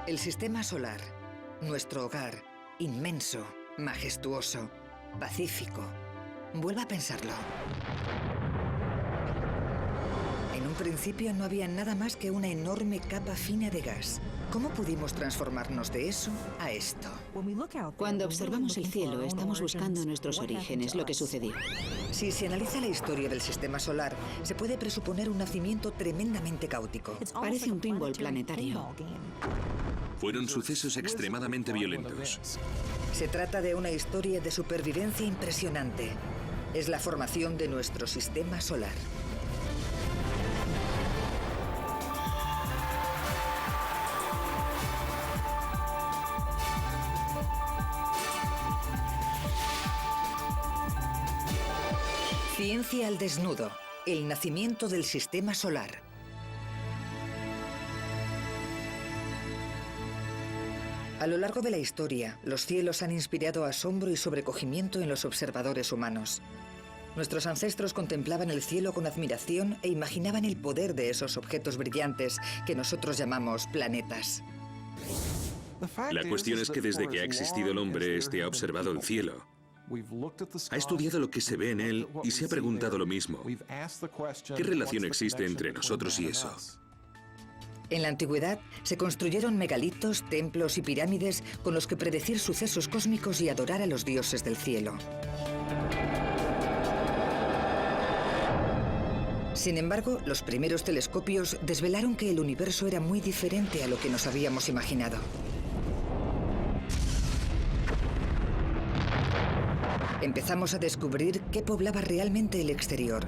El sistema solar, nuestro hogar, inmenso, majestuoso, pacífico. Vuelva a pensarlo. En un principio no había nada más que una enorme capa fina de gas. ¿Cómo pudimos transformarnos de eso a esto? Cuando observamos el cielo, estamos buscando nuestros orígenes, lo que sucedió. Si se analiza la historia del sistema solar, se puede presuponer un nacimiento tremendamente caótico. Parece un pinball planetario. Fueron sucesos extremadamente violentos. Se trata de una historia de supervivencia impresionante. Es la formación de nuestro sistema solar. Ciencia al desnudo. El nacimiento del sistema solar. A lo largo de la historia, los cielos han inspirado asombro y sobrecogimiento en los observadores humanos. Nuestros ancestros contemplaban el cielo con admiración e imaginaban el poder de esos objetos brillantes que nosotros llamamos planetas. La cuestión es que desde que ha existido el hombre, ha observado el cielo. Ha estudiado lo que se ve en él y se ha preguntado lo mismo. ¿Qué relación existe entre nosotros y eso? En la antigüedad se construyeron megalitos, templos y pirámides con los que predecir sucesos cósmicos y adorar a los dioses del cielo. Sin embargo, los primeros telescopios desvelaron que el universo era muy diferente a lo que nos habíamos imaginado. Empezamos a descubrir qué poblaba realmente el exterior.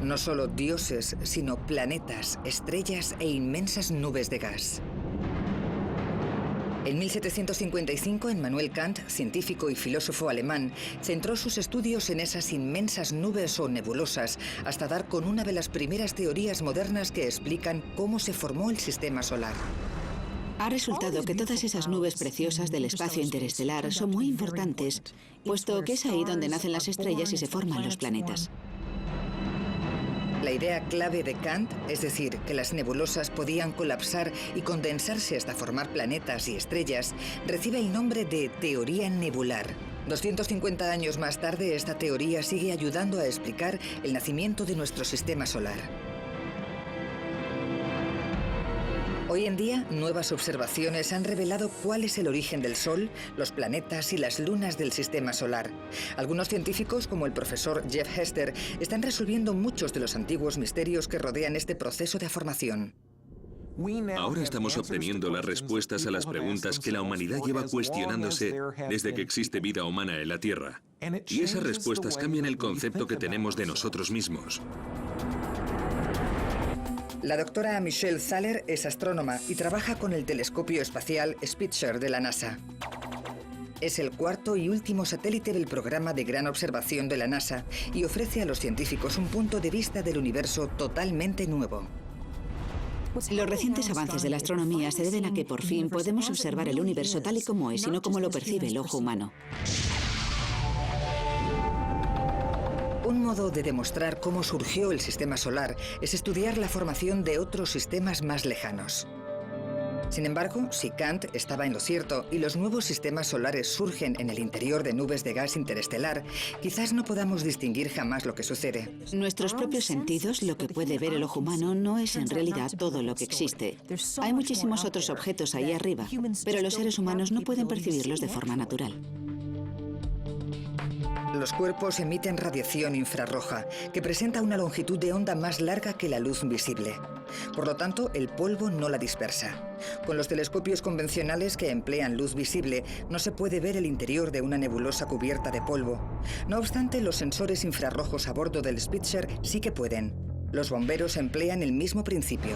No solo dioses, sino planetas, estrellas e inmensas nubes de gas. En 1755, Immanuel Kant, científico y filósofo alemán, centró sus estudios en esas inmensas nubes o nebulosas hasta dar con una de las primeras teorías modernas que explican cómo se formó el sistema solar. Ha resultado que todas esas nubes preciosas del espacio interestelar son muy importantes, puesto que es ahí donde nacen las estrellas y se forman los planetas. La idea clave de Kant, es decir, que las nebulosas podían colapsar y condensarse hasta formar planetas y estrellas, recibe el nombre de teoría nebular. 250 años más tarde, esta teoría sigue ayudando a explicar el nacimiento de nuestro sistema solar. Hoy en día, nuevas observaciones han revelado cuál es el origen del Sol, los planetas y las lunas del sistema solar. Algunos científicos, como el profesor Jeff Hester, están resolviendo muchos de los antiguos misterios que rodean este proceso de formación. Ahora estamos obteniendo las respuestas a las preguntas que la humanidad lleva cuestionándose desde que existe vida humana en la Tierra. Y esas respuestas cambian el concepto que tenemos de nosotros mismos. La doctora Michelle Thaler es astrónoma y trabaja con el telescopio espacial Spitzer de la NASA. Es el cuarto y último satélite del programa de gran observación de la NASA y ofrece a los científicos un punto de vista del universo totalmente nuevo. Los recientes avances de la astronomía se deben a que por fin podemos observar el universo tal y como es y no como lo percibe el ojo humano. Un modo de demostrar cómo surgió el sistema solar es estudiar la formación de otros sistemas más lejanos. Sin embargo, si Kant estaba en lo cierto y los nuevos sistemas solares surgen en el interior de nubes de gas interestelar, quizás no podamos distinguir jamás lo que sucede. Nuestros propios sentidos, lo que puede ver el ojo humano, no es en realidad todo lo que existe. Hay muchísimos otros objetos ahí arriba, pero los seres humanos no pueden percibirlos de forma natural. Los cuerpos emiten radiación infrarroja, que presenta una longitud de onda más larga que la luz visible. Por lo tanto, el polvo no la dispersa. Con los telescopios convencionales que emplean luz visible, no se puede ver el interior de una nebulosa cubierta de polvo. No obstante, los sensores infrarrojos a bordo del Spitzer sí que pueden. Los bomberos emplean el mismo principio.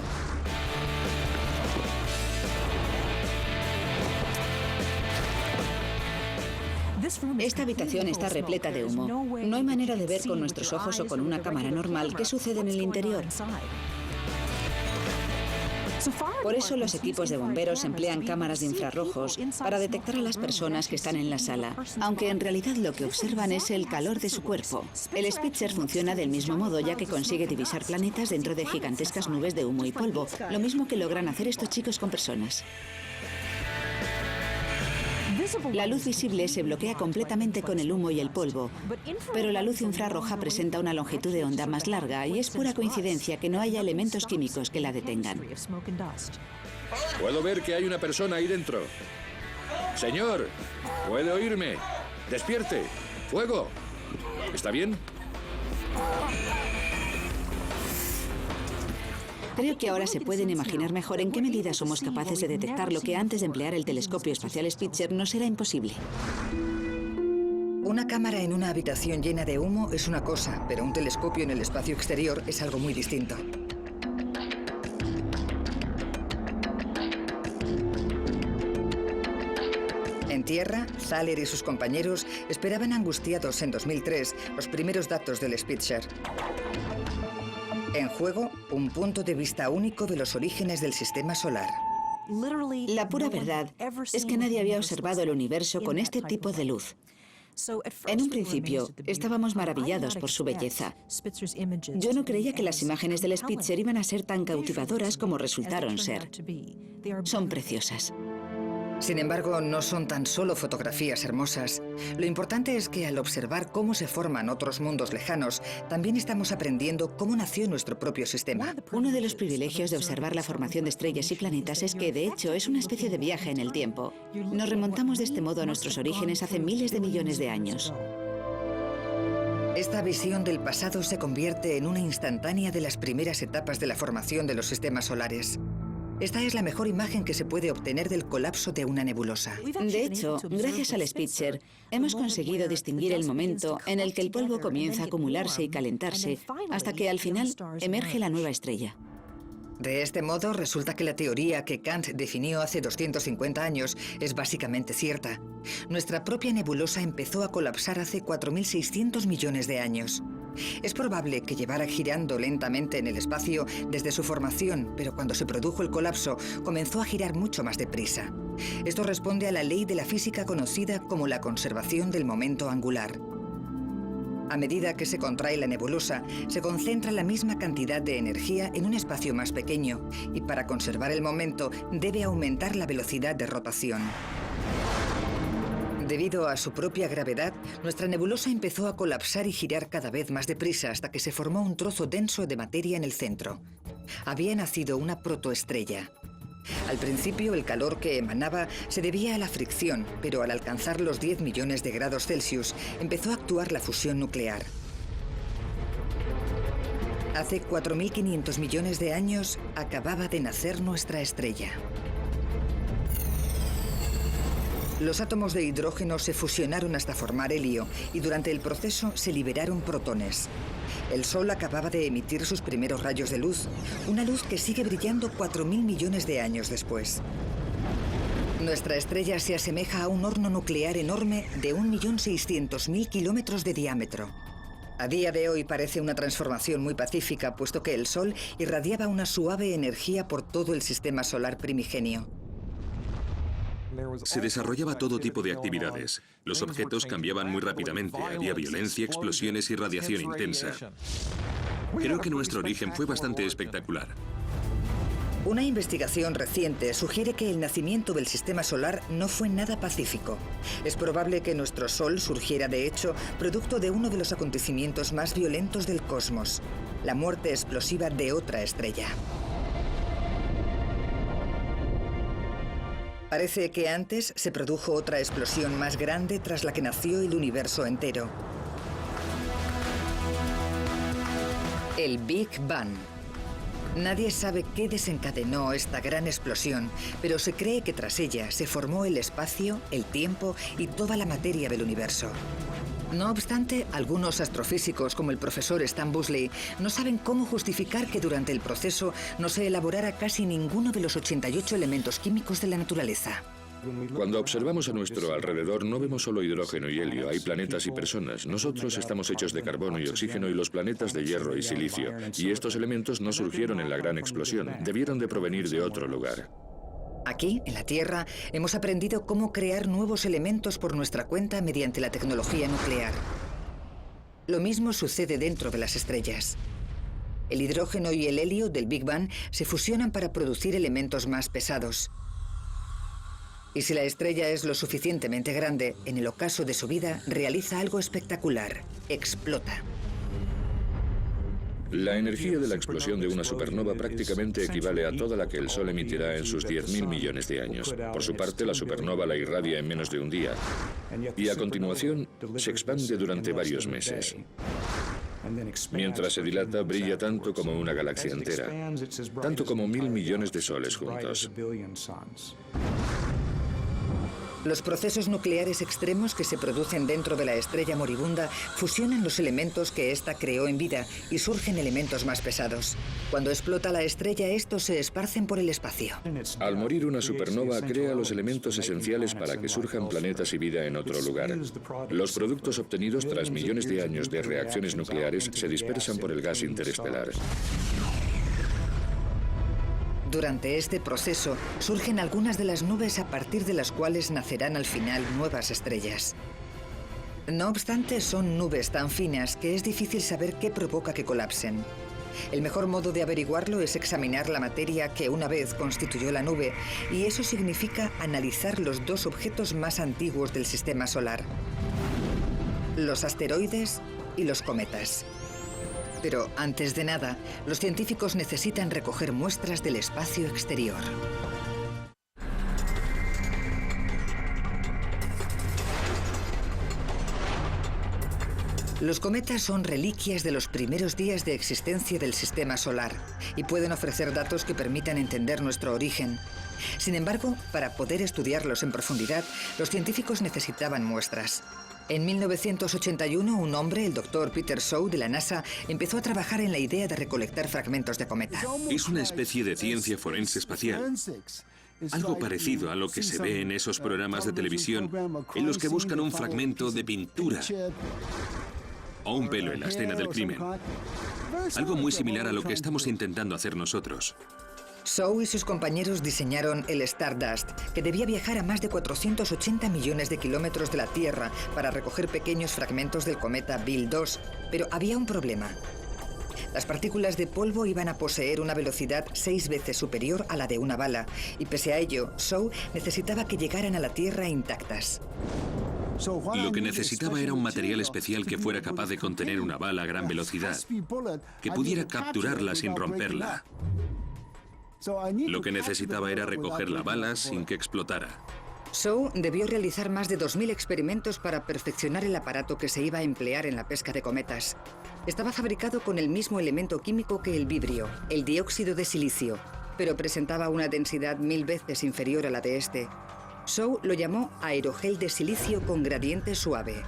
Esta habitación está repleta de humo. No hay manera de ver con nuestros ojos o con una cámara normal qué sucede en el interior. Por eso los equipos de bomberos emplean cámaras de infrarrojos para detectar a las personas que están en la sala, aunque en realidad lo que observan es el calor de su cuerpo. El Spitzer funciona del mismo modo, ya que consigue divisar planetas dentro de gigantescas nubes de humo y polvo, lo mismo que logran hacer estos chicos con personas. La luz visible se bloquea completamente con el humo y el polvo, pero la luz infrarroja presenta una longitud de onda más larga y es pura coincidencia que no haya elementos químicos que la detengan. Puedo ver que hay una persona ahí dentro. Señor, ¿puede oírme? ¡Despierte! ¡Fuego! ¿Está bien? Creo que ahora se pueden imaginar mejor en qué medida somos capaces de detectar lo que antes de emplear el telescopio espacial Spitzer nos era imposible. Una cámara en una habitación llena de humo es una cosa, pero un telescopio en el espacio exterior es algo muy distinto. En tierra, Thaler y sus compañeros esperaban angustiados en 2003 los primeros datos del Spitzer. En juego, un punto de vista único de los orígenes del sistema solar. La pura verdad es que nadie había observado el universo con este tipo de luz. En un principio, estábamos maravillados por su belleza. Yo no creía que las imágenes del Spitzer iban a ser tan cautivadoras como resultaron ser. Son preciosas. Sin embargo, no son tan solo fotografías hermosas. Lo importante es que al observar cómo se forman otros mundos lejanos, también estamos aprendiendo cómo nació nuestro propio sistema. Uno de los privilegios de observar la formación de estrellas y planetas es que, de hecho, es una especie de viaje en el tiempo. Nos remontamos de este modo a nuestros orígenes hace miles de millones de años. Esta visión del pasado se convierte en una instantánea de las primeras etapas de la formación de los sistemas solares. Esta es la mejor imagen que se puede obtener del colapso de una nebulosa. De hecho, gracias al Spitzer, hemos conseguido distinguir el momento en el que el polvo comienza a acumularse y calentarse, hasta que al final emerge la nueva estrella. De este modo, resulta que la teoría que Kant definió hace 250 años es básicamente cierta. Nuestra propia nebulosa empezó a colapsar hace 4.600 millones de años. Es probable que llevara girando lentamente en el espacio desde su formación, pero cuando se produjo el colapso, comenzó a girar mucho más deprisa. Esto responde a la ley de la física conocida como la conservación del momento angular. A medida que se contrae la nebulosa, se concentra la misma cantidad de energía en un espacio más pequeño, y para conservar el momento debe aumentar la velocidad de rotación. Debido a su propia gravedad, nuestra nebulosa empezó a colapsar y girar cada vez más deprisa hasta que se formó un trozo denso de materia en el centro. Había nacido una protoestrella. Al principio, el calor que emanaba se debía a la fricción, pero al alcanzar los 10 millones de grados Celsius, empezó a actuar la fusión nuclear. Hace 4.500 millones de años, acababa de nacer nuestra estrella. Los átomos de hidrógeno se fusionaron hasta formar helio y durante el proceso se liberaron protones. El Sol acababa de emitir sus primeros rayos de luz, una luz que sigue brillando 4.000 millones de años después. Nuestra estrella se asemeja a un horno nuclear enorme de 1.600.000 kilómetros de diámetro. A día de hoy parece una transformación muy pacífica, puesto que el Sol irradiaba una suave energía por todo el sistema solar primigenio. Se desarrollaba todo tipo de actividades. Los objetos cambiaban muy rápidamente. Había violencia, explosiones y radiación intensa. Creo que nuestro origen fue bastante espectacular. Una investigación reciente sugiere que el nacimiento del sistema solar no fue nada pacífico. Es probable que nuestro Sol surgiera, de hecho, producto de uno de los acontecimientos más violentos del cosmos, la muerte explosiva de otra estrella. Parece que antes se produjo otra explosión más grande tras la que nació el universo entero. El Big Bang. Nadie sabe qué desencadenó esta gran explosión, pero se cree que tras ella se formó el espacio, el tiempo y toda la materia del universo. No obstante, algunos astrofísicos, como el profesor Stan Busley, no saben cómo justificar que durante el proceso no se elaborara casi ninguno de los 88 elementos químicos de la naturaleza. Cuando observamos a nuestro alrededor no vemos solo hidrógeno y helio, hay planetas y personas. Nosotros estamos hechos de carbono y oxígeno y los planetas de hierro y silicio. Y estos elementos no surgieron en la gran explosión, debieron de provenir de otro lugar. Aquí, en la Tierra, hemos aprendido cómo crear nuevos elementos por nuestra cuenta mediante la tecnología nuclear. Lo mismo sucede dentro de las estrellas. El hidrógeno y el helio del Big Bang se fusionan para producir elementos más pesados. Y si la estrella es lo suficientemente grande, en el ocaso de su vida realiza algo espectacular: explota. La energía de la explosión de una supernova prácticamente equivale a toda la que el Sol emitirá en sus 10.000 millones de años. Por su parte, la supernova la irradia en menos de un día y a continuación se expande durante varios meses. Mientras se dilata, brilla tanto como una galaxia entera, tanto como 1.000 millones de soles juntos. Los procesos nucleares extremos que se producen dentro de la estrella moribunda fusionan los elementos que ésta creó en vida y surgen elementos más pesados. Cuando explota la estrella, estos se esparcen por el espacio. Al morir una supernova, crea los elementos esenciales para que surjan planetas y vida en otro lugar. Los productos obtenidos tras millones de años de reacciones nucleares se dispersan por el gas interestelar. Durante este proceso surgen algunas de las nubes a partir de las cuales nacerán al final nuevas estrellas. No obstante, son nubes tan finas que es difícil saber qué provoca que colapsen. El mejor modo de averiguarlo es examinar la materia que una vez constituyó la nube, y eso significa analizar los dos objetos más antiguos del sistema solar: los asteroides y los cometas. Pero antes de nada, los científicos necesitan recoger muestras del espacio exterior. Los cometas son reliquias de los primeros días de existencia del sistema solar y pueden ofrecer datos que permitan entender nuestro origen. Sin embargo, para poder estudiarlos en profundidad, los científicos necesitaban muestras. En 1981, un hombre, el Dr. Peter Shaw de la NASA, empezó a trabajar en la idea de recolectar fragmentos de cometa. Es una especie de ciencia forense espacial. Algo parecido a lo que se ve en esos programas de televisión en los que buscan un fragmento de pintura o un pelo en la escena del crimen. Algo muy similar a lo que estamos intentando hacer nosotros. Shaw y sus compañeros diseñaron el Stardust, que debía viajar a más de 480 millones de kilómetros de la Tierra para recoger pequeños fragmentos del cometa Bill 2, pero había un problema. Las partículas de polvo iban a poseer una velocidad 6 veces superior a la de una bala, y pese a ello, Shaw necesitaba que llegaran a la Tierra intactas. Lo que necesitaba era un material especial que fuera capaz de contener una bala a gran velocidad, que pudiera capturarla sin romperla. Lo que necesitaba era recoger la bala sin que explotara. Shaw debió realizar más de 2.000 experimentos para perfeccionar el aparato que se iba a emplear en la pesca de cometas. Estaba fabricado con el mismo elemento químico que el vibrio, el dióxido de silicio, pero presentaba una densidad 1000 veces inferior a la de este. Shaw lo llamó aerogel de silicio con gradiente suave.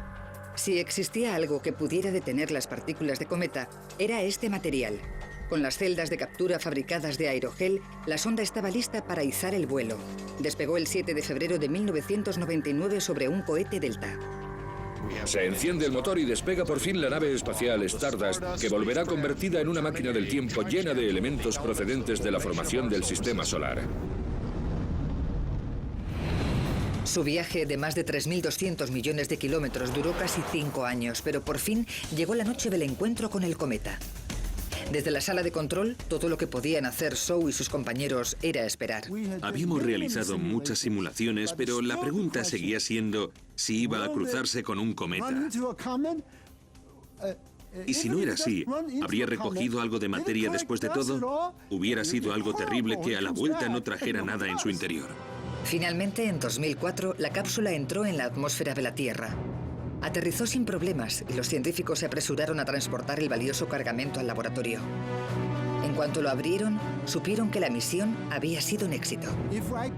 Si existía algo que pudiera detener las partículas de cometa, era este material. Con las celdas de captura fabricadas de aerogel, la sonda estaba lista para izar el vuelo. Despegó el 7 de febrero de 1999 sobre un cohete Delta. Se enciende el motor y despega por fin la nave espacial Stardust, que volverá convertida en una máquina del tiempo llena de elementos procedentes de la formación del sistema solar. Su viaje de más de 3.200 millones de kilómetros duró casi 5 años, pero por fin llegó la noche del encuentro con el cometa. Desde la sala de control, todo lo que podían hacer Shaw y sus compañeros era esperar. Habíamos realizado muchas simulaciones, pero la pregunta seguía siendo si iba a cruzarse con un cometa. Y si no era así, ¿habría recogido algo de materia después de todo? Hubiera sido algo terrible que a la vuelta no trajera nada en su interior. Finalmente, en 2004, la cápsula entró en la atmósfera de la Tierra. Aterrizó sin problemas y los científicos se apresuraron a transportar el valioso cargamento al laboratorio. En cuanto lo abrieron, supieron que la misión había sido un éxito.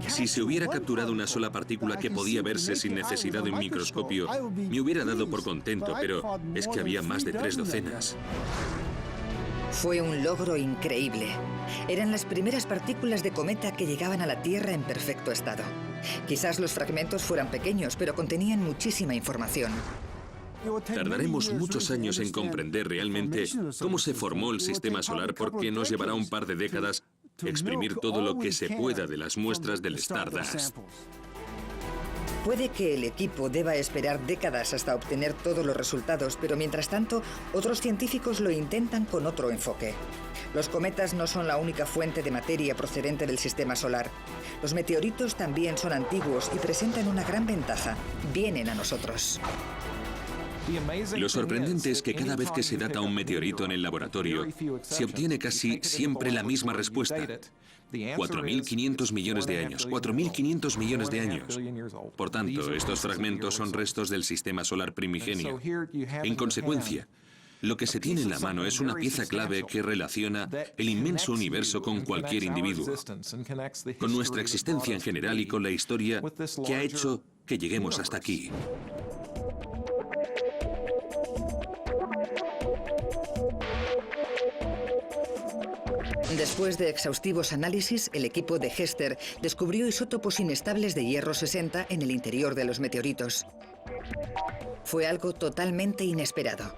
Si se hubiera capturado una sola partícula que podía verse sin necesidad de un microscopio, me hubiera dado por contento, pero es que había más de 3 docenas. Fue un logro increíble. Eran las primeras partículas de cometa que llegaban a la Tierra en perfecto estado. Quizás los fragmentos fueran pequeños, pero contenían muchísima información. Tardaremos muchos años en comprender realmente cómo se formó el sistema solar, porque nos llevará un par de décadas exprimir todo lo que se pueda de las muestras del Stardust. Puede que el equipo deba esperar décadas hasta obtener todos los resultados, pero mientras tanto, otros científicos lo intentan con otro enfoque. Los cometas no son la única fuente de materia procedente del sistema solar. Los meteoritos también son antiguos y presentan una gran ventaja. Vienen a nosotros. Lo sorprendente es que cada vez que se data un meteorito en el laboratorio, se obtiene casi siempre la misma respuesta. 4.500 millones de años. 4.500 millones de años. Por tanto, estos fragmentos son restos del sistema solar primigenio. En consecuencia, lo que se tiene en la mano es una pieza clave que relaciona el inmenso universo con cualquier individuo, con nuestra existencia en general y con la historia que ha hecho que lleguemos hasta aquí. Después de exhaustivos análisis, el equipo de Hester descubrió isótopos inestables de hierro 60 en el interior de los meteoritos. Fue algo totalmente inesperado.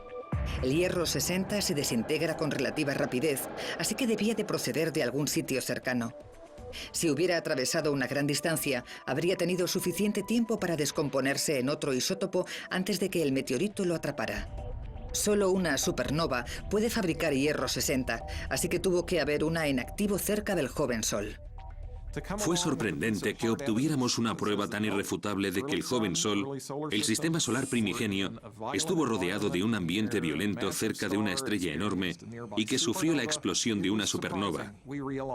El hierro 60 se desintegra con relativa rapidez, así que debía de proceder de algún sitio cercano. Si hubiera atravesado una gran distancia, habría tenido suficiente tiempo para descomponerse en otro isótopo antes de que el meteorito lo atrapara. Solo una supernova puede fabricar hierro 60, así que tuvo que haber una en activo cerca del joven Sol. Fue sorprendente que obtuviéramos una prueba tan irrefutable de que el joven Sol, el sistema solar primigenio, estuvo rodeado de un ambiente violento cerca de una estrella enorme y que sufrió la explosión de una supernova.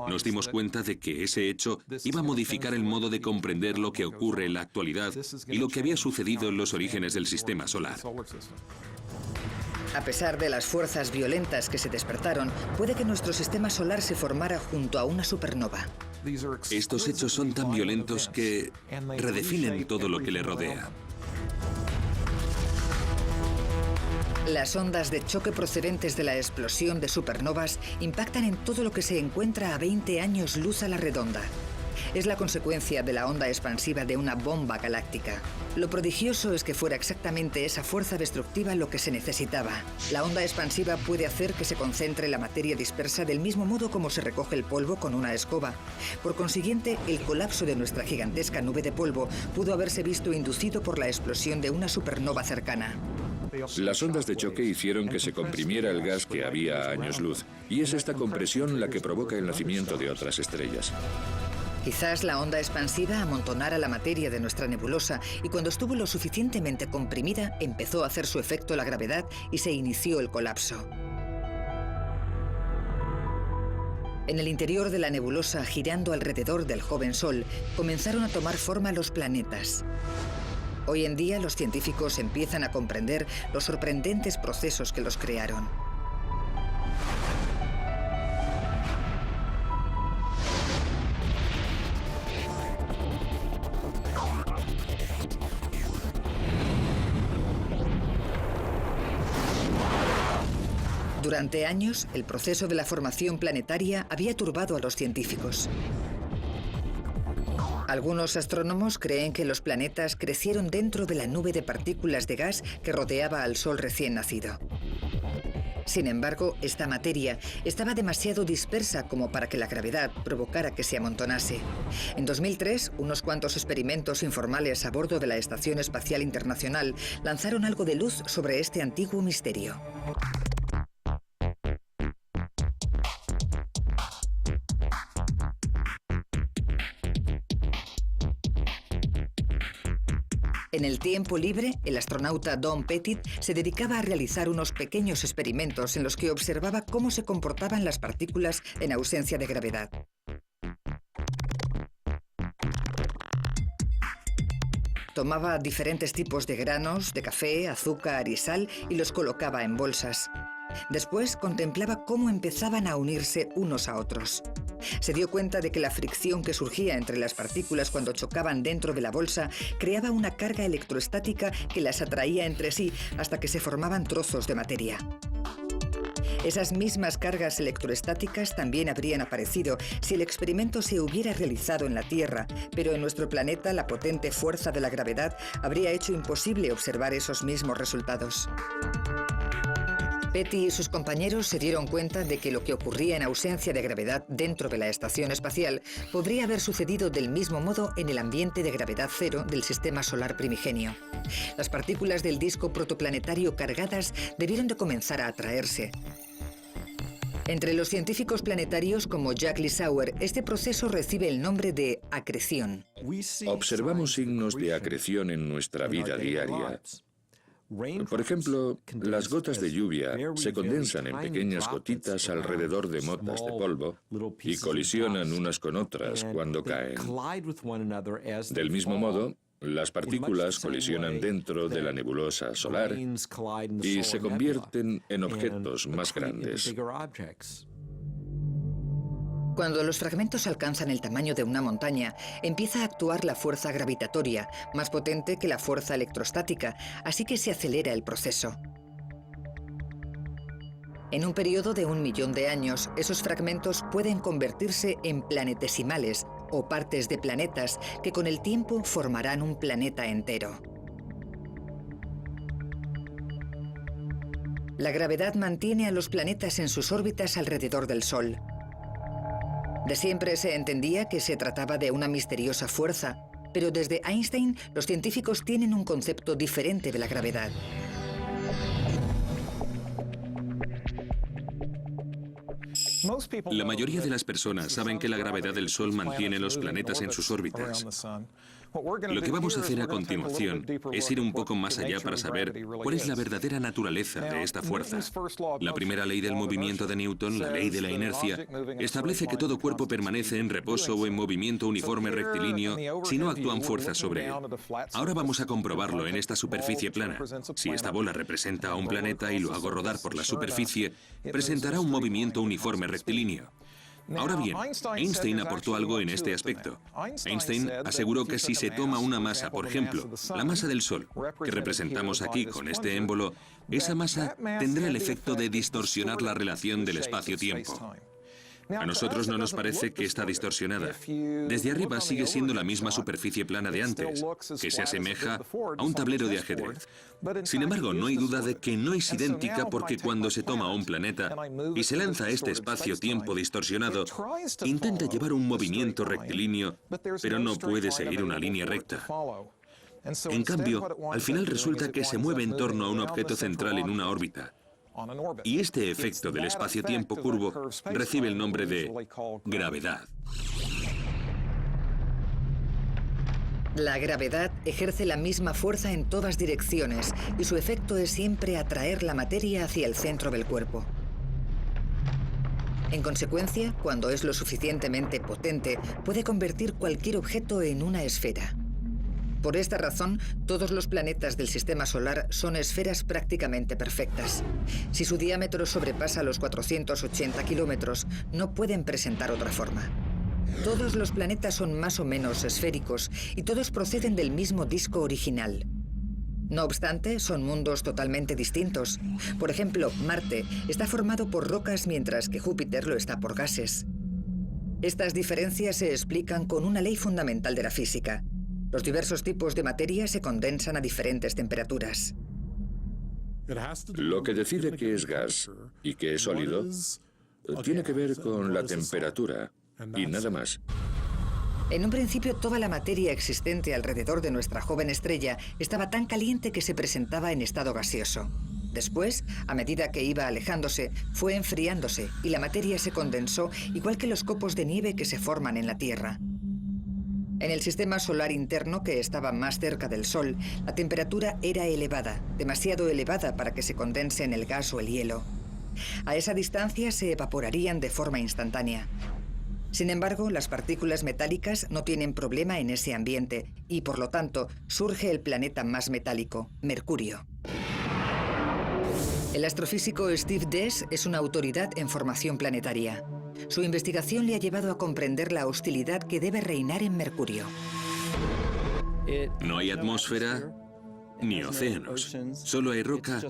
Nos dimos cuenta de que ese hecho iba a modificar el modo de comprender lo que ocurre en la actualidad y lo que había sucedido en los orígenes del sistema solar. A pesar de las fuerzas violentas que se despertaron, puede que nuestro sistema solar se formara junto a una supernova. Estos hechos son tan violentos que redefinen todo lo que le rodea. Las ondas de choque procedentes de la explosión de supernovas impactan en todo lo que se encuentra a 20 años luz a la redonda. Es la consecuencia de la onda expansiva de una bomba galáctica. Lo prodigioso es que fuera exactamente esa fuerza destructiva lo que se necesitaba. La onda expansiva puede hacer que se concentre la materia dispersa del mismo modo como se recoge el polvo con una escoba. Por consiguiente, el colapso de nuestra gigantesca nube de polvo pudo haberse visto inducido por la explosión de una supernova cercana. Las ondas de choque hicieron que se comprimiera el gas que había a años luz, y es esta compresión la que provoca el nacimiento de otras estrellas. Quizás la onda expansiva amontonara la materia de nuestra nebulosa y cuando estuvo lo suficientemente comprimida empezó a hacer su efecto la gravedad y se inició el colapso. En el interior de la nebulosa, girando alrededor del joven Sol, comenzaron a tomar forma los planetas. Hoy en día los científicos empiezan a comprender los sorprendentes procesos que los crearon. Durante años, el proceso de la formación planetaria había turbado a los científicos. Algunos astrónomos creen que los planetas crecieron dentro de la nube de partículas de gas que rodeaba al Sol recién nacido. Sin embargo, esta materia estaba demasiado dispersa como para que la gravedad provocara que se amontonase. En 2003, unos cuantos experimentos informales a bordo de la Estación Espacial Internacional lanzaron algo de luz sobre este antiguo misterio. En el tiempo libre, el astronauta Don Pettit se dedicaba a realizar unos pequeños experimentos en los que observaba cómo se comportaban las partículas en ausencia de gravedad. Tomaba diferentes tipos de granos, de café, azúcar y sal y los colocaba en bolsas. Después contemplaba cómo empezaban a unirse unos a otros. Se dio cuenta de que la fricción que surgía entre las partículas cuando chocaban dentro de la bolsa creaba una carga electroestática que las atraía entre sí hasta que se formaban trozos de materia. Esas mismas cargas electroestáticas también habrían aparecido si el experimento se hubiera realizado en la Tierra, pero en nuestro planeta la potente fuerza de la gravedad habría hecho imposible observar esos mismos resultados. Petty y sus compañeros se dieron cuenta de que lo que ocurría en ausencia de gravedad dentro de la estación espacial podría haber sucedido del mismo modo en el ambiente de gravedad cero del sistema solar primigenio. Las partículas del disco protoplanetario cargadas debieron de comenzar a atraerse. Entre los científicos planetarios como Jack Lissauer, este proceso recibe el nombre de acreción. Observamos signos de acreción en nuestra vida diaria. Por ejemplo, las gotas de lluvia se condensan en pequeñas gotitas alrededor de motas de polvo y colisionan unas con otras cuando caen. Del mismo modo, las partículas colisionan dentro de la nebulosa solar y se convierten en objetos más grandes. Cuando los fragmentos alcanzan el tamaño de una montaña, empieza a actuar la fuerza gravitatoria, más potente que la fuerza electrostática, así que se acelera el proceso. En un periodo de 1 millón de años, esos fragmentos pueden convertirse en planetesimales, o partes de planetas, que con el tiempo formarán un planeta entero. La gravedad mantiene a los planetas en sus órbitas alrededor del Sol. De siempre se entendía que se trataba de una misteriosa fuerza, pero desde Einstein los científicos tienen un concepto diferente de la gravedad. La mayoría de las personas saben que la gravedad del Sol mantiene los planetas en sus órbitas. Lo que vamos a hacer a continuación es ir un poco más allá para saber cuál es la verdadera naturaleza de esta fuerza. La primera ley del movimiento de Newton, la ley de la inercia, establece que todo cuerpo permanece en reposo o en movimiento uniforme rectilíneo si no actúan fuerzas sobre él. Ahora vamos a comprobarlo en esta superficie plana. Si esta bola representa a un planeta y lo hago rodar por la superficie, presentará un movimiento uniforme rectilíneo. Ahora bien, Einstein aportó algo en este aspecto. Einstein aseguró que si se toma una masa, por ejemplo, la masa del Sol, que representamos aquí con este émbolo, esa masa tendrá el efecto de distorsionar la relación del espacio-tiempo. A nosotros no nos parece que está distorsionada. Desde arriba sigue siendo la misma superficie plana de antes, que se asemeja a un tablero de ajedrez. Sin embargo, no hay duda de que no es idéntica porque cuando se toma un planeta y se lanza a este espacio-tiempo distorsionado, intenta llevar un movimiento rectilíneo, pero no puede seguir una línea recta. En cambio, al final resulta que se mueve en torno a un objeto central en una órbita. Y este efecto del espacio-tiempo curvo recibe el nombre de gravedad. La gravedad ejerce la misma fuerza en todas direcciones y su efecto es siempre atraer la materia hacia el centro del cuerpo. En consecuencia, cuando es lo suficientemente potente, puede convertir cualquier objeto en una esfera. Por esta razón, todos los planetas del sistema solar son esferas prácticamente perfectas. Si su diámetro sobrepasa los 480 kilómetros, no pueden presentar otra forma. Todos los planetas son más o menos esféricos y todos proceden del mismo disco original. No obstante, son mundos totalmente distintos. Por ejemplo, Marte está formado por rocas mientras que Júpiter lo está por gases. Estas diferencias se explican con una ley fundamental de la física. Los diversos tipos de materia se condensan a diferentes temperaturas. Lo que decide qué es gas y qué es sólido tiene que ver con la temperatura y nada más. En un principio, toda la materia existente alrededor de nuestra joven estrella estaba tan caliente que se presentaba en estado gaseoso. Después, a medida que iba alejándose, fue enfriándose y la materia se condensó igual que los copos de nieve que se forman en la Tierra. En el sistema solar interno, que estaba más cerca del Sol, la temperatura era elevada, demasiado elevada para que se condense en el gas o el hielo. A esa distancia se evaporarían de forma instantánea. Sin embargo, las partículas metálicas no tienen problema en ese ambiente y, por lo tanto, surge el planeta más metálico, Mercurio. El astrofísico Steve Dees es una autoridad en formación planetaria. Su investigación le ha llevado a comprender la hostilidad que debe reinar en Mercurio. No hay atmósfera ni océanos, solo hay roca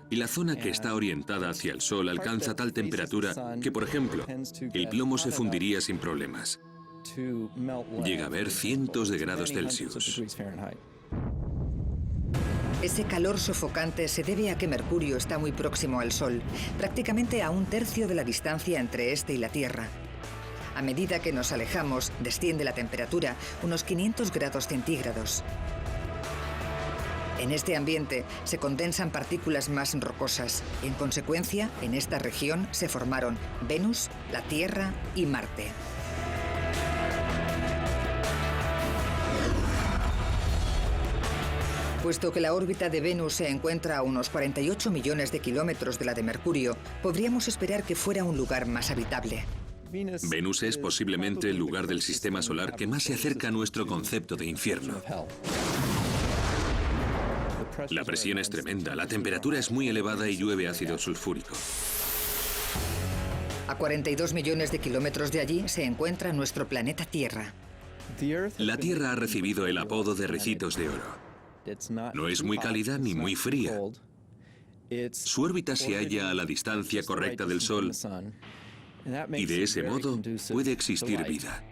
y la zona que está orientada hacia el Sol alcanza tal temperatura que, por ejemplo, el plomo se fundiría sin problemas. Llega a haber cientos de grados Celsius. Ese calor sofocante se debe a que Mercurio está muy próximo al Sol, prácticamente a un tercio de la distancia entre este y la Tierra. A medida que nos alejamos, desciende la temperatura unos 500 grados centígrados. En este ambiente se condensan partículas más rocosas. En consecuencia, en esta región se formaron Venus, la Tierra y Marte. Puesto que la órbita de Venus se encuentra a unos 48 millones de kilómetros de la de Mercurio, podríamos esperar que fuera un lugar más habitable. Venus es posiblemente el lugar del sistema solar que más se acerca a nuestro concepto de infierno. La presión es tremenda, la temperatura es muy elevada y llueve ácido sulfúrico. A 42 millones de kilómetros de allí se encuentra nuestro planeta Tierra. La Tierra ha recibido el apodo de Ricitos de Oro. No es muy cálida ni muy fría. Su órbita se halla a la distancia correcta del Sol y de ese modo puede existir vida.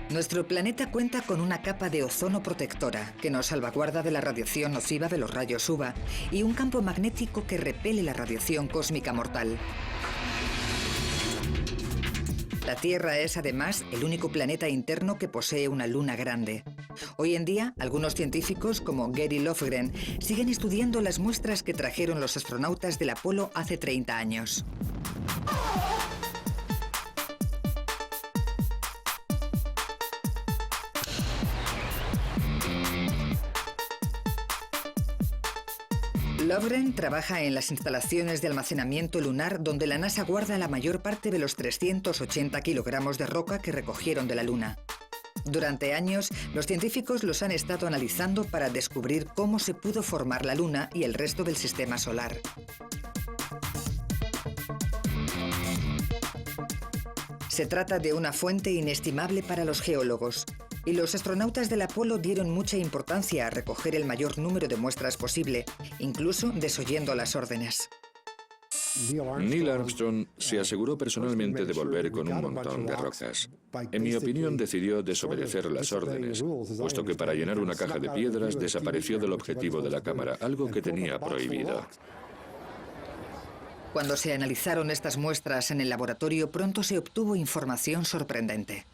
Nuestro planeta cuenta con una capa de ozono protectora que nos salvaguarda de la radiación nociva de los rayos UVA y un campo magnético que repele la radiación cósmica mortal. La Tierra es además el único planeta interno que posee una luna grande. Hoy en día, algunos científicos como Gary Lofgren siguen estudiando las muestras que trajeron los astronautas del Apolo hace 30 años. Lofgren trabaja en las instalaciones de almacenamiento lunar donde la NASA guarda la mayor parte de los 380 kilogramos de roca que recogieron de la Luna. Durante años, los científicos los han estado analizando para descubrir cómo se pudo formar la Luna y el resto del sistema solar. Se trata de una fuente inestimable para los geólogos. Y los astronautas del Apolo dieron mucha importancia a recoger el mayor número de muestras posible, incluso desoyendo las órdenes. Neil Armstrong se aseguró personalmente de volver con un montón de rocas. En mi opinión, decidió desobedecer las órdenes, puesto que para llenar una caja de piedras desapareció del objetivo de la cámara, algo que tenía prohibido. Cuando se analizaron estas muestras en el laboratorio, pronto se obtuvo información sorprendente.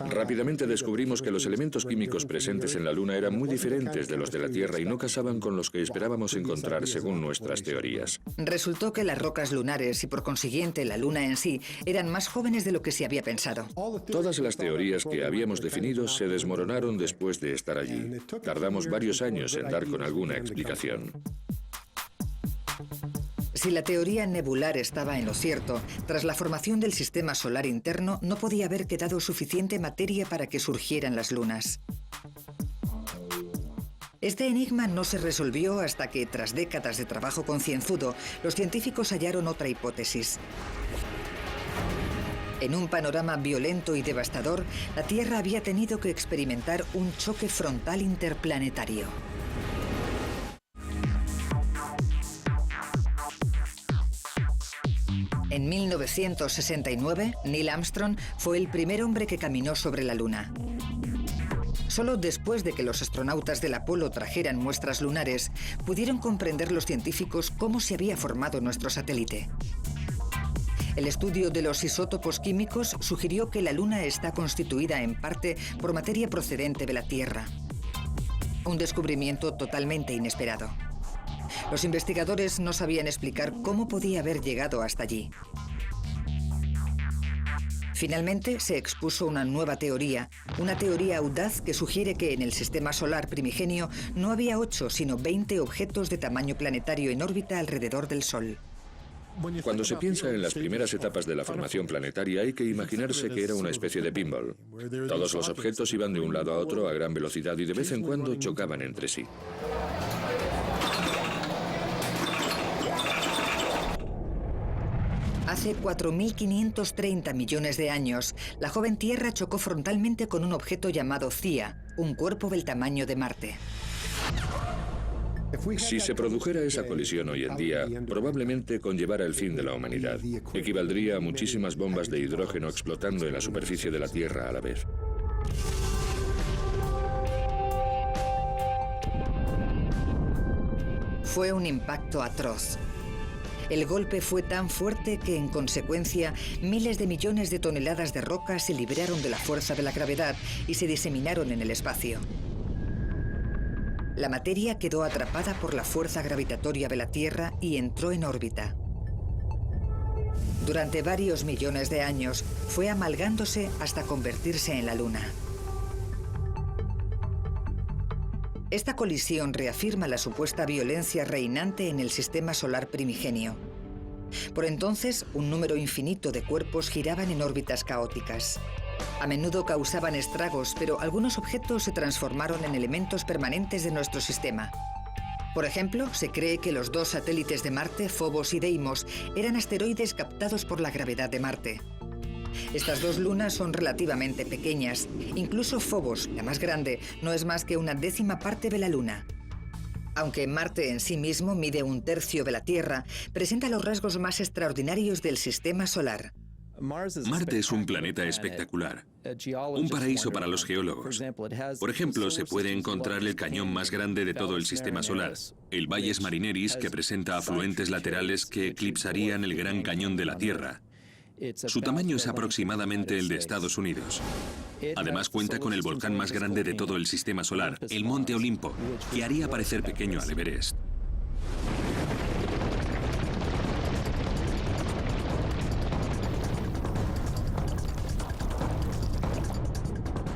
Rápidamente descubrimos que los elementos químicos presentes en la Luna eran muy diferentes de los de la Tierra y no casaban con los que esperábamos encontrar según nuestras teorías. Resultó que las rocas lunares y por consiguiente la Luna en sí eran más jóvenes de lo que se había pensado. Todas las teorías que habíamos definido se desmoronaron después de estar allí. Tardamos varios años en dar con alguna explicación. Si la teoría nebular estaba en lo cierto, tras la formación del sistema solar interno no podía haber quedado suficiente materia para que surgieran las lunas. Este enigma no se resolvió hasta que, tras décadas de trabajo concienzudo, los científicos hallaron otra hipótesis. En un panorama violento y devastador, la Tierra había tenido que experimentar un choque frontal interplanetario. En 1969, Neil Armstrong fue el primer hombre que caminó sobre la Luna. Solo después de que los astronautas del Apolo trajeran muestras lunares, pudieron comprender los científicos cómo se había formado nuestro satélite. El estudio de los isótopos químicos sugirió que la Luna está constituida en parte por materia procedente de la Tierra. Un descubrimiento totalmente inesperado. Los investigadores no sabían explicar cómo podía haber llegado hasta allí. Finalmente se expuso una nueva teoría, una teoría audaz que sugiere que en el sistema solar primigenio no había 8, sino 20 objetos de tamaño planetario en órbita alrededor del Sol. Cuando se piensa en las primeras etapas de la formación planetaria, hay que imaginarse que era una especie de pinball. Todos los objetos iban de un lado a otro a gran velocidad y de vez en cuando chocaban entre sí. Hace 4.530 millones de años, la joven Tierra chocó frontalmente con un objeto llamado Theia, un cuerpo del tamaño de Marte. Si se produjera esa colisión hoy en día, probablemente conllevara el fin de la humanidad. Equivaldría a muchísimas bombas de hidrógeno explotando en la superficie de la Tierra a la vez. fue un impacto atroz. El golpe fue tan fuerte que, en consecuencia, miles de millones de toneladas de roca se libraron de la fuerza de la gravedad y se diseminaron en el espacio. La materia quedó atrapada por la fuerza gravitatoria de la Tierra y entró en órbita. Durante varios millones de años, fue amalgándose hasta convertirse en la Luna. Esta colisión reafirma la supuesta violencia reinante en el sistema solar primigenio. Por entonces, un número infinito de cuerpos giraban en órbitas caóticas. A menudo causaban estragos, pero algunos objetos se transformaron en elementos permanentes de nuestro sistema. Por ejemplo, se cree que los 2 satélites de Marte, Phobos y Deimos, eran asteroides captados por la gravedad de Marte. Estas 2 lunas son relativamente pequeñas. Incluso Phobos, la más grande, no es más que una 10ª parte de la Luna. Aunque Marte en sí mismo mide 1/3 de la Tierra, presenta los rasgos más extraordinarios del sistema solar. Marte es un planeta espectacular, un paraíso para los geólogos. Por ejemplo, se puede encontrar el cañón más grande de todo el sistema solar, el Valles Marineris, que presenta afluentes laterales que eclipsarían el Gran Cañón de la Tierra. Su tamaño es aproximadamente el de Estados Unidos. Además, cuenta con el volcán más grande de todo el sistema solar, el Monte Olimpo, que haría parecer pequeño al Everest.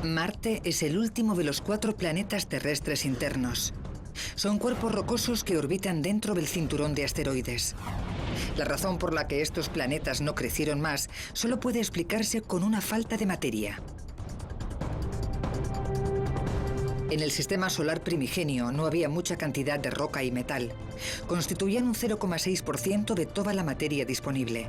Marte es el último de los 4 planetas terrestres internos. Son cuerpos rocosos que orbitan dentro del cinturón de asteroides. La razón por la que estos planetas no crecieron más solo puede explicarse con una falta de materia. En el sistema solar primigenio no había mucha cantidad de roca y metal. Constituían un 0,6% de toda la materia disponible.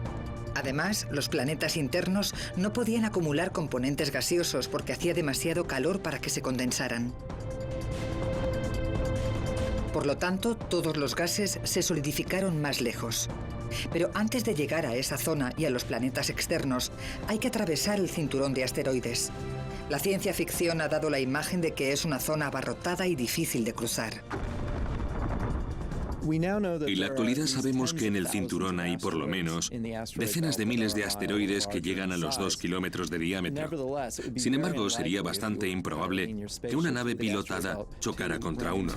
Además, los planetas internos no podían acumular componentes gaseosos porque hacía demasiado calor para que se condensaran. Por lo tanto, todos los gases se solidificaron más lejos. Pero antes de llegar a esa zona y a los planetas externos, hay que atravesar el cinturón de asteroides. La ciencia ficción ha dado la imagen de que es una zona abarrotada y difícil de cruzar. En la actualidad sabemos que en el cinturón hay por lo menos decenas de miles de asteroides que llegan a los 2 kilómetros de diámetro. Sin embargo, sería bastante improbable que una nave pilotada chocara contra uno.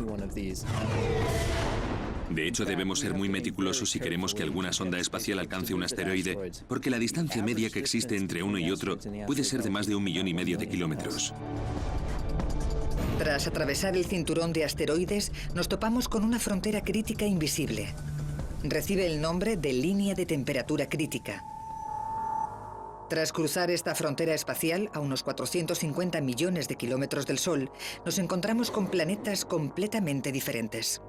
De hecho, debemos ser muy meticulosos si queremos que alguna sonda espacial alcance un asteroide, porque la distancia media que existe entre uno y otro puede ser de más de 1,5 millones de kilómetros. Tras atravesar el cinturón de asteroides, nos topamos con una frontera crítica invisible. Recibe el nombre de línea de temperatura crítica. Tras cruzar esta frontera espacial, a unos 450 millones de kilómetros del Sol, nos encontramos con planetas completamente diferentes.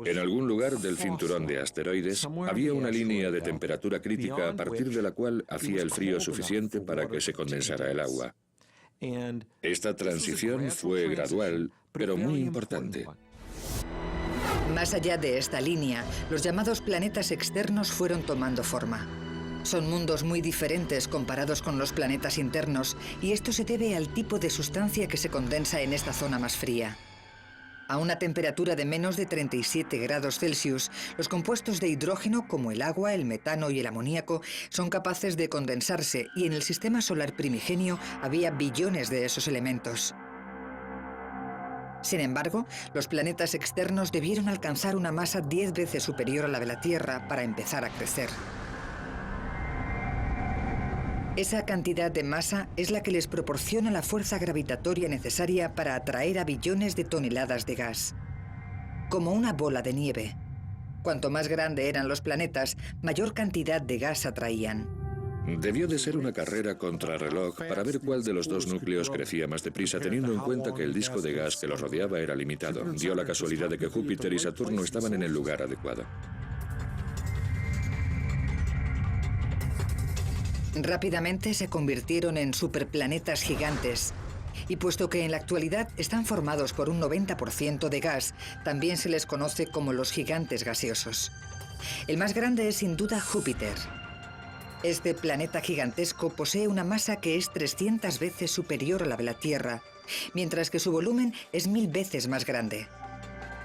En algún lugar del cinturón de asteroides había una línea de temperatura crítica a partir de la cual hacía el frío suficiente para que se condensara el agua. Esta transición fue gradual, pero muy importante. Más allá de esta línea, los llamados planetas externos fueron tomando forma. Son mundos muy diferentes comparados con los planetas internos, y esto se debe al tipo de sustancia que se condensa en esta zona más fría. A una temperatura de menos de 37 grados Celsius, los compuestos de hidrógeno, como el agua, el metano y el amoníaco, son capaces de condensarse, y en el sistema solar primigenio había billones de esos elementos. Sin embargo, los planetas externos debieron alcanzar una masa 10 veces superior a la de la Tierra para empezar a crecer. Esa cantidad de masa es la que les proporciona la fuerza gravitatoria necesaria para atraer a billones de toneladas de gas. Como una bola de nieve. Cuanto más grande eran los planetas, mayor cantidad de gas atraían. Debió de ser una carrera contrarreloj para ver cuál de los 2 núcleos crecía más deprisa, teniendo en cuenta que el disco de gas que los rodeaba era limitado. Dio la casualidad de que Júpiter y Saturno estaban en el lugar adecuado. Rápidamente se convirtieron en superplanetas gigantes. Y puesto que en la actualidad están formados por un 90% de gas, también se les conoce como los gigantes gaseosos. El más grande es sin duda Júpiter. Este planeta gigantesco posee una masa que es 300 veces superior a la de la Tierra, mientras que su volumen es 1000 veces más grande.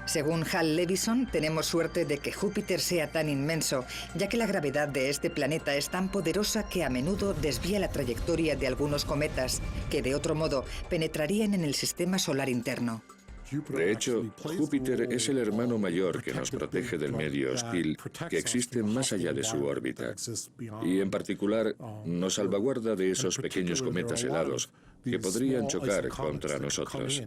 Según Hal Levison, tenemos suerte de que Júpiter sea tan inmenso, ya que la gravedad de este planeta es tan poderosa que a menudo desvía la trayectoria de algunos cometas que, de otro modo, penetrarían en el sistema solar interno. De hecho, Júpiter es el hermano mayor que nos protege del medio hostil que existe más allá de su órbita. Y, en particular, nos salvaguarda de esos pequeños cometas helados que podrían chocar contra nosotros.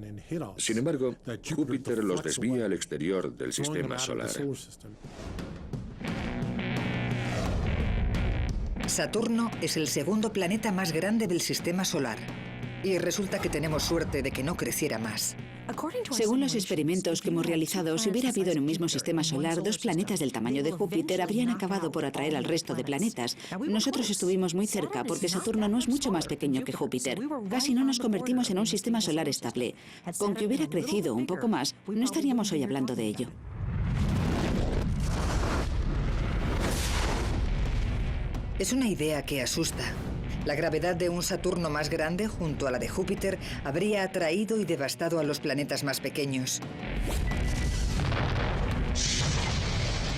Sin embargo, Júpiter los desvía al exterior del sistema solar. Saturno es el segundo planeta más grande del sistema solar. Y resulta que tenemos suerte de que no creciera más. Según los experimentos que hemos realizado, si hubiera habido en un mismo sistema solar 2 planetas del tamaño de Júpiter, habrían acabado por atraer al resto de planetas. Nosotros estuvimos muy cerca porque Saturno no es mucho más pequeño que Júpiter. Casi no nos convertimos en un sistema solar estable. Con que hubiera crecido un poco más, no estaríamos hoy hablando de ello. Es una idea que asusta. La gravedad de un Saturno más grande junto a la de Júpiter habría atraído y devastado a los planetas más pequeños.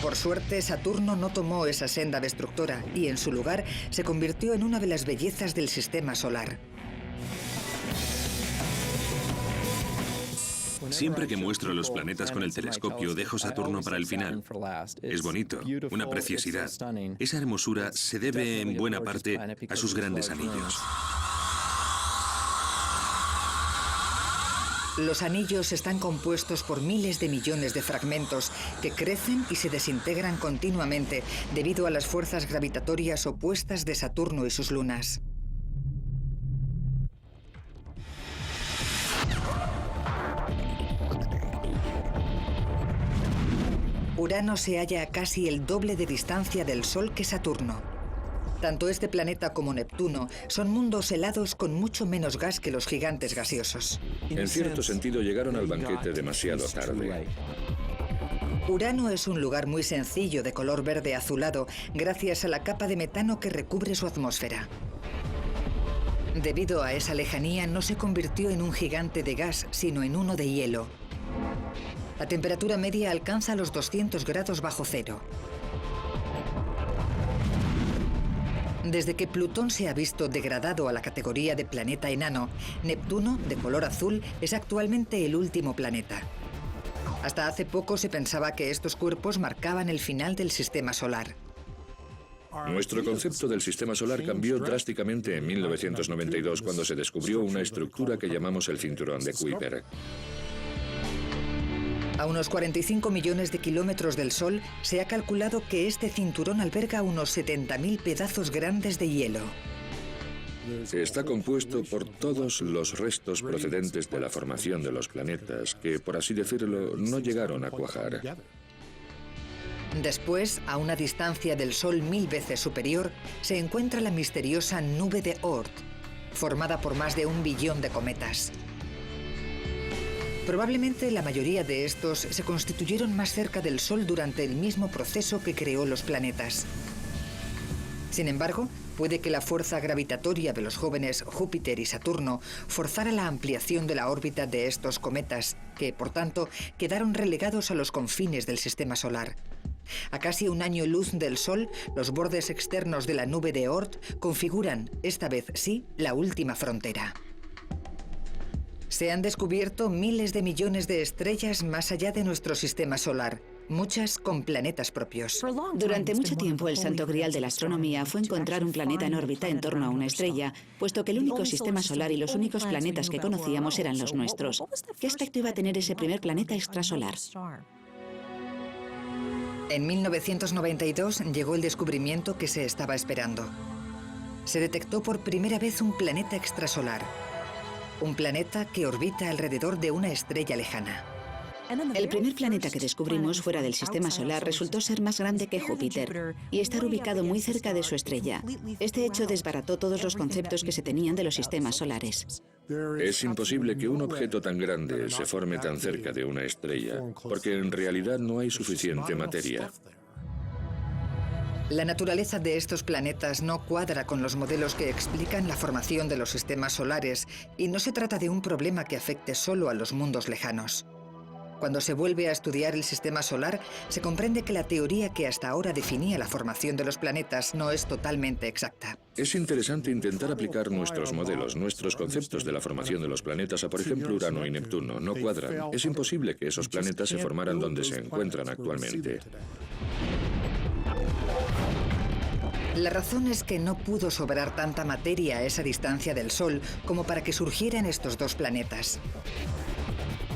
Por suerte, Saturno no tomó esa senda destructora y, en su lugar, se convirtió en una de las bellezas del sistema solar. Siempre que muestro los planetas con el telescopio, dejo Saturno para el final. Es bonito, una preciosidad. Esa hermosura se debe en buena parte a sus grandes anillos. Los anillos están compuestos por miles de millones de fragmentos que crecen y se desintegran continuamente debido a las fuerzas gravitatorias opuestas de Saturno y sus lunas. Urano se halla a casi el doble de distancia del Sol que Saturno. Tanto este planeta como Neptuno son mundos helados con mucho menos gas que los gigantes gaseosos. En cierto sentido, llegaron al banquete demasiado tarde. Urano es un lugar muy sencillo de color verde azulado gracias a la capa de metano que recubre su atmósfera. Debido a esa lejanía, no se convirtió en un gigante de gas, sino en uno de hielo. La temperatura media alcanza los 200 grados bajo cero. Desde que Plutón se ha visto degradado a la categoría de planeta enano, Neptuno, de color azul, es actualmente el último planeta. Hasta hace poco se pensaba que estos cuerpos marcaban el final del sistema solar. Nuestro concepto del sistema solar cambió drásticamente en 1992 cuando se descubrió una estructura que llamamos el cinturón de Kuiper. A unos 45 millones de kilómetros del Sol, se ha calculado que este cinturón alberga unos 70.000 pedazos grandes de hielo. Está compuesto por todos los restos procedentes de la formación de los planetas, que, por así decirlo, no llegaron a cuajar. Después, a una distancia del Sol 1000 veces superior, se encuentra la misteriosa nube de Oort, formada por más de 1 billón de cometas. Probablemente la mayoría de estos se constituyeron más cerca del Sol durante el mismo proceso que creó los planetas. Sin embargo, puede que la fuerza gravitatoria de los jóvenes Júpiter y Saturno forzara la ampliación de la órbita de estos cometas, que, por tanto, quedaron relegados a los confines del sistema solar. A casi 1 año luz del Sol, los bordes externos de la nube de Oort configuran, esta vez sí, la última frontera. Se han descubierto miles de millones de estrellas más allá de nuestro sistema solar, muchas con planetas propios. Durante mucho tiempo, el santo grial de la astronomía fue encontrar un planeta en órbita en torno a una estrella, puesto que el único sistema solar y los únicos planetas que conocíamos eran los nuestros. ¿Qué aspecto iba a tener ese primer planeta extrasolar? En 1992 llegó el descubrimiento que se estaba esperando. Se detectó por primera vez un planeta extrasolar. Un planeta que orbita alrededor de una estrella lejana. El primer planeta que descubrimos fuera del sistema solar resultó ser más grande que Júpiter y estar ubicado muy cerca de su estrella. Este hecho desbarató todos los conceptos que se tenían de los sistemas solares. Es imposible que un objeto tan grande se forme tan cerca de una estrella, porque en realidad no hay suficiente materia. La naturaleza de estos planetas no cuadra con los modelos que explican la formación de los sistemas solares y no se trata de un problema que afecte solo a los mundos lejanos. Cuando se vuelve a estudiar el sistema solar, se comprende que la teoría que hasta ahora definía la formación de los planetas no es totalmente exacta. Es interesante intentar aplicar nuestros modelos, nuestros conceptos de la formación de los planetas a, por ejemplo, Urano y Neptuno. No cuadran. Es imposible que esos planetas se formaran donde se encuentran actualmente. La razón es que no pudo sobrar tanta materia a esa distancia del Sol como para que surgieran estos dos planetas.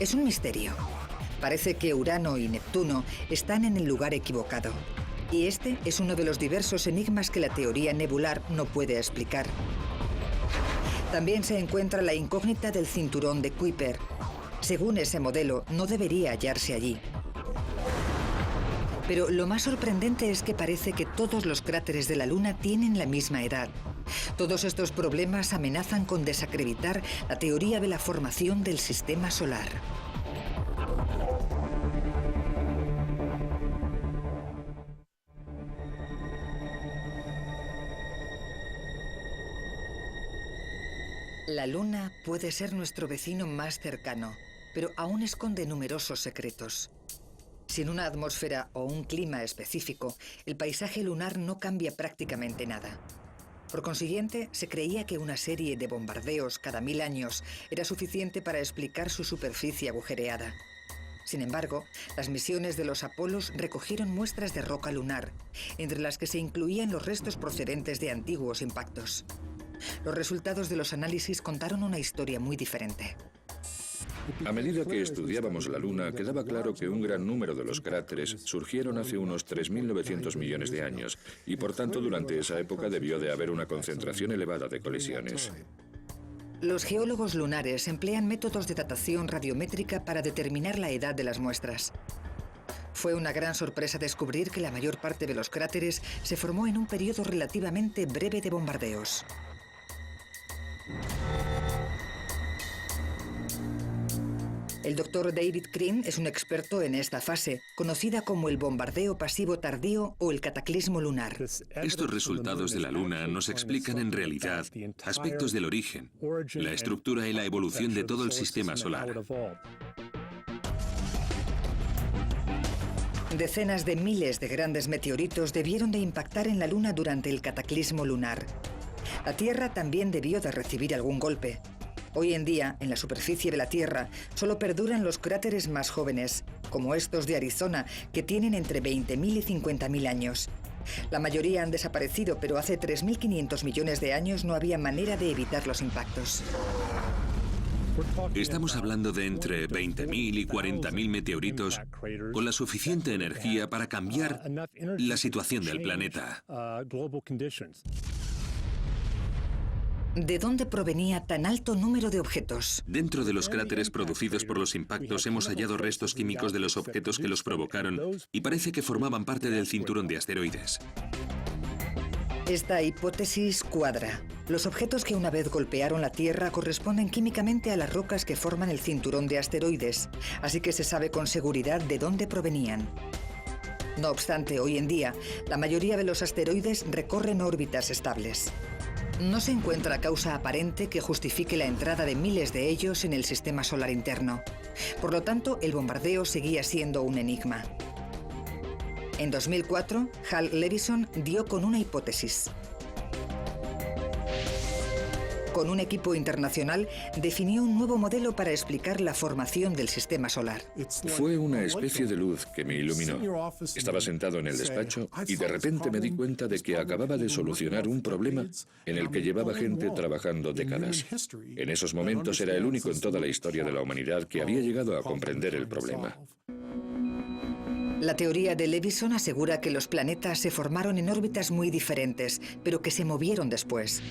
Es un misterio. Parece que Urano y Neptuno están en el lugar equivocado. Y este es uno de los diversos enigmas que la teoría nebular no puede explicar. También se encuentra la incógnita del cinturón de Kuiper. Según ese modelo, no debería hallarse allí. Pero lo más sorprendente es que parece que todos los cráteres de la Luna tienen la misma edad. Todos estos problemas amenazan con desacreditar la teoría de la formación del sistema solar. La Luna puede ser nuestro vecino más cercano, pero aún esconde numerosos secretos. Sin una atmósfera o un clima específico, el paisaje lunar no cambia prácticamente nada. Por consiguiente, se creía que una serie de bombardeos cada 1000 años era suficiente para explicar su superficie agujereada. Sin embargo, las misiones de los Apolos recogieron muestras de roca lunar, entre las que se incluían los restos procedentes de antiguos impactos. Los resultados de los análisis contaron una historia muy diferente. A medida que estudiábamos la Luna, quedaba claro que un gran número de los cráteres surgieron hace unos 3.900 millones de años, y por tanto durante esa época debió de haber una concentración elevada de colisiones. Los geólogos lunares emplean métodos de datación radiométrica para determinar la edad de las muestras. Fue una gran sorpresa descubrir que la mayor parte de los cráteres se formó en un periodo relativamente breve de bombardeos. El doctor David Crean es un experto en esta fase, conocida como el bombardeo pasivo tardío o el cataclismo lunar. Estos resultados de la Luna nos explican en realidad aspectos del origen, la estructura y la evolución de todo el sistema solar. Decenas de miles de grandes meteoritos debieron de impactar en la Luna durante el cataclismo lunar. La Tierra también debió de recibir algún golpe. Hoy en día, en la superficie de la Tierra, solo perduran los cráteres más jóvenes, como estos de Arizona, que tienen entre 20.000 y 50.000 años. La mayoría han desaparecido, pero hace 3.500 millones de años no había manera de evitar los impactos. Estamos hablando de entre 20.000 y 40.000 meteoritos con la suficiente energía para cambiar la situación del planeta. ¿De dónde provenía tan alto número de objetos? Dentro de los cráteres producidos por los impactos hemos hallado restos químicos de los objetos que los provocaron y parece que formaban parte del cinturón de asteroides. Esta hipótesis cuadra. Los objetos que una vez golpearon la Tierra corresponden químicamente a las rocas que forman el cinturón de asteroides, así que se sabe con seguridad de dónde provenían. No obstante, hoy en día, la mayoría de los asteroides recorren órbitas estables. No se encuentra causa aparente que justifique la entrada de miles de ellos en el sistema solar interno. Por lo tanto, el bombardeo seguía siendo un enigma. En 2004, Hal Levison dio con una hipótesis. Con un equipo internacional, definió un nuevo modelo para explicar la formación del sistema solar. Fue una especie de luz que me iluminó. Estaba sentado en el despacho y de repente me di cuenta de que acababa de solucionar un problema en el que llevaba gente trabajando décadas. En esos momentos era el único en toda la historia de la humanidad que había llegado a comprender el problema. La teoría de Levison asegura que los planetas se formaron en órbitas muy diferentes, pero que se movieron después.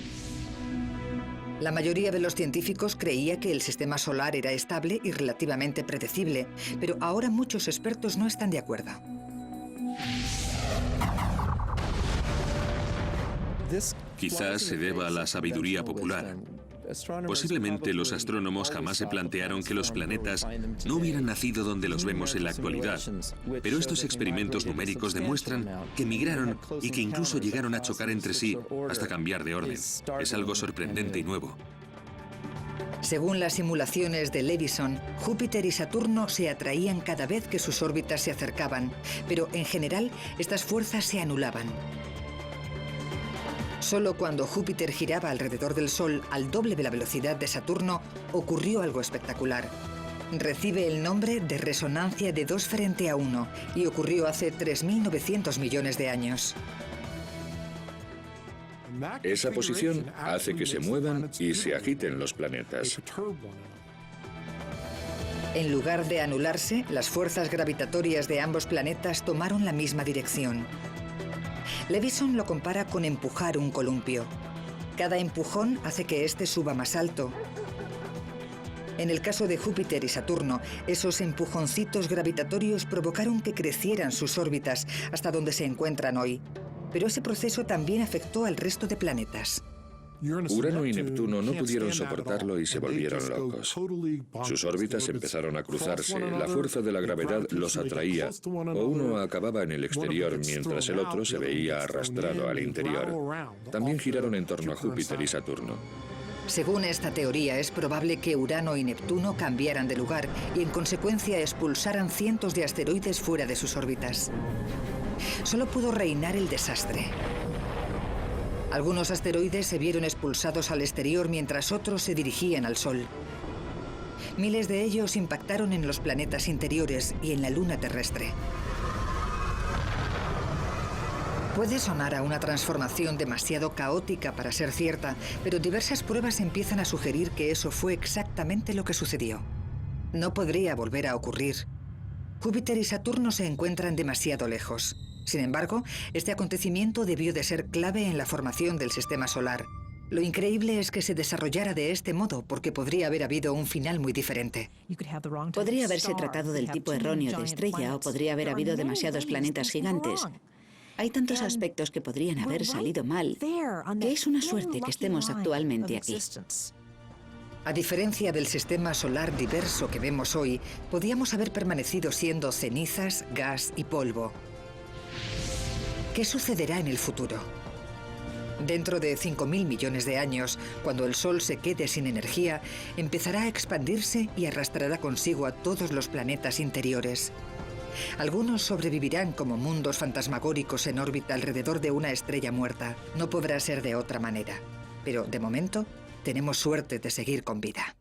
La mayoría de los científicos creía que el sistema solar era estable y relativamente predecible, pero ahora muchos expertos no están de acuerdo. Quizás se deba a la sabiduría popular. Posiblemente los astrónomos jamás se plantearon que los planetas no hubieran nacido donde los vemos en la actualidad, pero estos experimentos numéricos demuestran que migraron y que incluso llegaron a chocar entre sí hasta cambiar de orden. Es algo sorprendente y nuevo. Según las simulaciones de Levison, Júpiter y Saturno se atraían cada vez que sus órbitas se acercaban, pero en general estas fuerzas se anulaban. Solo cuando Júpiter giraba alrededor del Sol al doble de la velocidad de Saturno, ocurrió algo espectacular. Recibe el nombre de resonancia de 2 frente a 1 y ocurrió hace 3.900 millones de años. Esa posición hace que se muevan y se agiten los planetas. En lugar de anularse, las fuerzas gravitatorias de ambos planetas tomaron la misma dirección. Levison lo compara con empujar un columpio. Cada empujón hace que éste suba más alto. En el caso de Júpiter y Saturno, esos empujoncitos gravitatorios provocaron que crecieran sus órbitas hasta donde se encuentran hoy. Pero ese proceso también afectó al resto de planetas. Urano y Neptuno no pudieron soportarlo y se volvieron locos. Sus órbitas empezaron a cruzarse, la fuerza de la gravedad los atraía, o uno acababa en el exterior mientras el otro se veía arrastrado al interior. También giraron en torno a Júpiter y Saturno. Según esta teoría, es probable que Urano y Neptuno cambiaran de lugar y en consecuencia expulsaran cientos de asteroides fuera de sus órbitas. Solo pudo reinar el desastre. Algunos asteroides se vieron expulsados al exterior mientras otros se dirigían al Sol. Miles de ellos impactaron en los planetas interiores y en la Luna terrestre. Puede sonar a una transformación demasiado caótica para ser cierta, pero diversas pruebas empiezan a sugerir que eso fue exactamente lo que sucedió. No podría volver a ocurrir. Júpiter y Saturno se encuentran demasiado lejos. Sin embargo, este acontecimiento debió de ser clave en la formación del sistema solar. Lo increíble es que se desarrollara de este modo, porque podría haber habido un final muy diferente. Podría haberse tratado del tipo erróneo de estrella o podría haber habido demasiados planetas gigantes. Hay tantos aspectos que podrían haber salido mal, que es una suerte que estemos actualmente aquí. A diferencia del sistema solar diverso que vemos hoy, podíamos haber permanecido siendo cenizas, gas y polvo. ¿Qué sucederá en el futuro? Dentro de 5.000 millones de años, cuando el Sol se quede sin energía, empezará a expandirse y arrastrará consigo a todos los planetas interiores. Algunos sobrevivirán como mundos fantasmagóricos en órbita alrededor de una estrella muerta. No podrá ser de otra manera. Pero, de momento, tenemos suerte de seguir con vida.